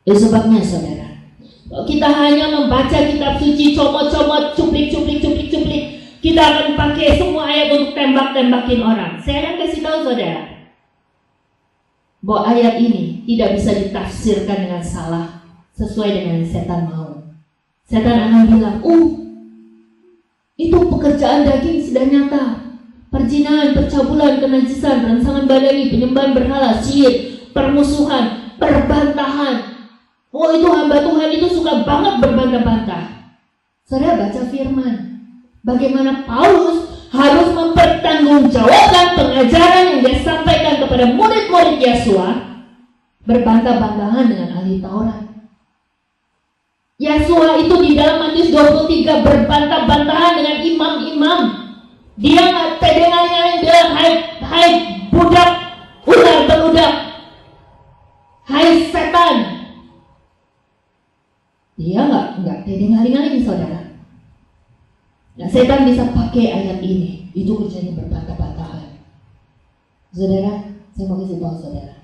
Itu sebabnya saudara, kita hanya membaca kitab suci, comot-comot, cuplik, kita akan pakai semua ayat untuk tembak-tembakin orang. Saya akan kasih tahu saudara, bahwa ayat ini tidak bisa ditafsirkan dengan salah sesuai dengan yang setan mau. Setan akan bilang, itu pekerjaan daging sudah nyata. Perzinahan, percabulan, kenajisan, rangsangan badani, penyembahan berhala, sihir, permusuhan, perbantahan. Itu hamba Tuhan itu suka banget berbantah-bantah. Saudara baca firman, bagaimana Paulus harus mempertanggungjawabkan pengajaran yang dia sampaikan kepada murid-murid Yesua, berbantah-bantahan dengan ahli Taurat. Yesua itu di dalam Matius 23 berbantah-bantahan dengan imam-imam. Dia nggak pede-pedean bilang, hai budak ular beludak, hai setan. Dia nggak pede ngaling-ngaling saudara. Nah, setan bisa pakai ayat ini, itu kerjanya berbantah-bantahan. Saudara, saya mau kasih tahu saudara,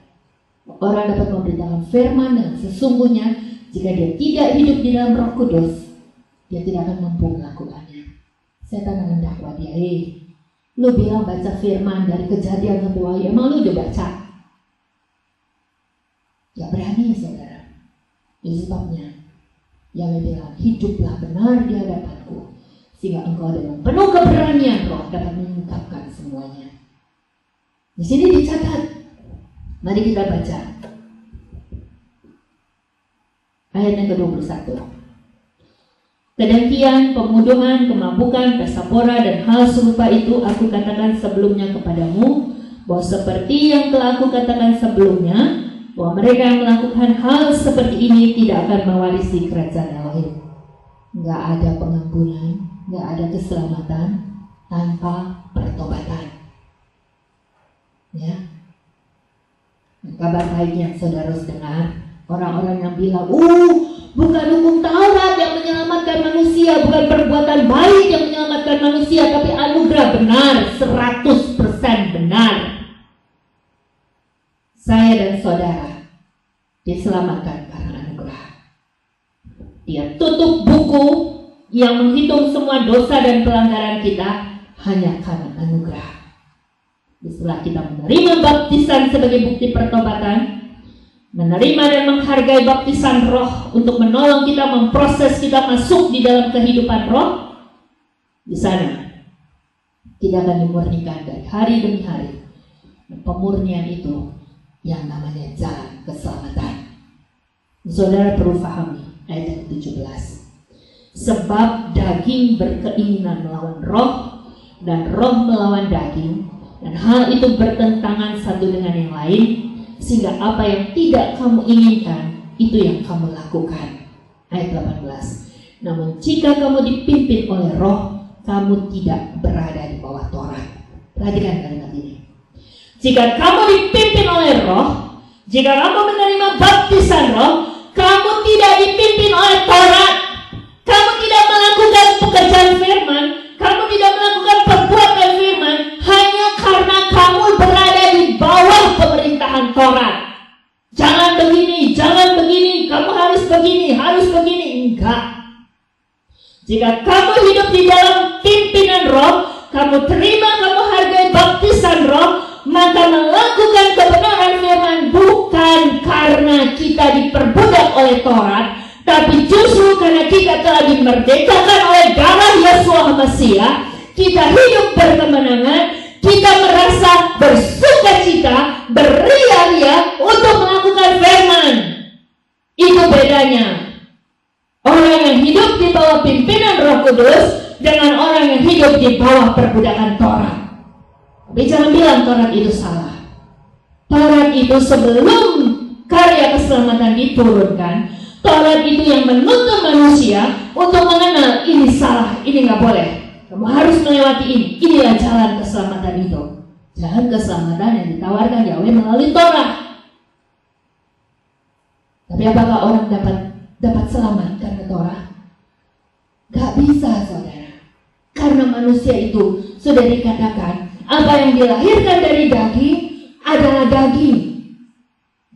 orang dapat memberitakan firman dengan sesungguhnya jika dia tidak hidup di dalam Roh Kudus, dia tidak akan mampu melakukannya. Setan akan mendakwa dia, lu bilang baca firman dari Kejadian sampai Wahyu, emang lu udah baca? Gak berani saudara. Itu sebabnya yang bilang, hiduplah benar di hadapanku, sehingga engkau dengan penuh keberanian roh dapat mengungkapkan semuanya. Di sini dicatat. Mari kita baca ayat yang ke-21. Kedengkian, pembunuhan, kemabukan, pesta pora, dan hal serupa itu aku katakan sebelumnya kepadamu, bahwa seperti yang telah aku katakan sebelumnya, bahwa mereka yang melakukan hal seperti ini tidak akan mewarisi kerajaan Allah. Nggak ada pengampunan, nggak ada keselamatan tanpa pertobatan. Ya. Kabar baiknya saudara dengar, orang-orang yang bilang, bukan hukum Taurat yang menyelamatkan manusia, bukan perbuatan baik yang menyelamatkan manusia, tapi anugerah benar, 100% benar. Saya dan saudara diselamatkan karena anugerah. Dia tutup buku yang menghitung semua dosa dan pelanggaran kita hanya karena anugerah. Setelah kita menerima baptisan sebagai bukti pertobatan, menerima dan menghargai baptisan roh untuk menolong kita, memproses kita masuk di dalam kehidupan roh, di sana kita akan dimurnikan dari hari demi hari. Pemurnian itu yang namanya jalan keselamatan. Saudara perlu pahami ayat 17. Sebab daging berkeinginan melawan roh, dan roh melawan daging, dan hal itu bertentangan satu dengan yang lain, sehingga apa yang tidak kamu inginkan, itu yang kamu lakukan. Ayat 18. Namun jika kamu dipimpin oleh roh, kamu tidak berada di bawah Taurat. Perhatikan kalimat ini. Jika kamu dipimpin oleh roh, jika kamu menerima baptisan roh, kamu tidak dipimpin oleh Taurat. Kamu tidak melakukan pekerjaan firman, kamu tidak melakukan perbuatan firman, hanya karena kamu berada di bawah pemerintahan Taurat. Jangan begini, kamu harus begini, enggak. Jika kamu hidup di dalam pimpinan roh, kamu terima, kamu hargai baptisan roh, maka melakukan kebenaran firman bukan karena kita diperbudak oleh Taurat, tapi justru karena kita telah dimerdekakan oleh darah Yesua Mesias. Kita hidup berkemenangan, kita merasa bersukacita, beria-ria untuk melakukan firman. Itu bedanya orang yang hidup di bawah pimpinan Roh Kudus dengan orang yang hidup di bawah perbudakan Taurat. Tapi jangan bilang Taurat itu salah. Taurat itu sebelum karya keselamatan diturunkan, Taurat itu yang menuntun manusia untuk mengenal ini salah, ini nggak boleh. Kamu harus melewati ini. Inilah jalan keselamatan itu. Jalan keselamatan yang ditawarkan Yahweh melalui Taurat. Tapi apakah orang dapat selamat karena Taurat? Gak bisa, saudara. Karena manusia itu sudah dikatakan, apa yang dilahirkan dari daging adalah daging.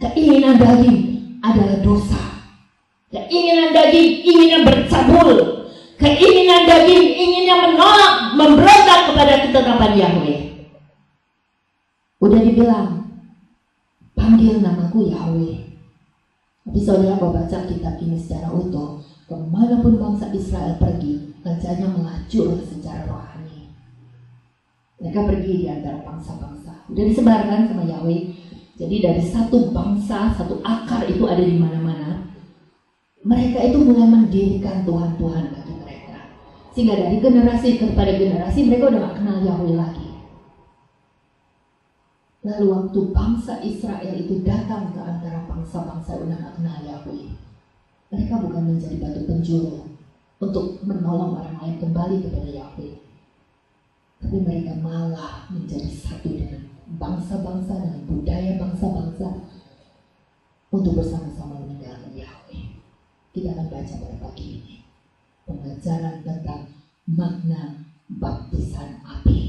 Keinginan daging adalah dosa. keinginan daging, inginnya bercabul, keinginan daging, inginnya menolak, memberontak kepada ketetapan Yahweh. Udah dibilang, panggil namaku Yahweh. Tapi saudara baca kitab ini secara utuh, kemanapun bangsa Israel pergi, kerjanya melacur secara rohani. Mereka pergi di antara bangsa-bangsa, udah disebarkan sama Yahweh. Jadi dari satu bangsa, satu akar itu ada di mana-mana. Mereka itu mulai mendirikan Tuhan-Tuhan bagi mereka. Sehingga dari generasi kepada generasi mereka udah gak kenal Yahweh lagi. Lalu waktu bangsa Israel itu datang ke antara bangsa-bangsa udah gak kenal Yahweh, mereka bukan menjadi batu penjuru untuk menolong orang lain kembali kepada Yahweh, tapi mereka malah menjadi satu dengan bangsa-bangsa dan budaya bangsa-bangsa untuk bersama-sama meninggalkan Yahweh. Kita akan baca pada pagi ini pengajaran tentang makna baptisan api.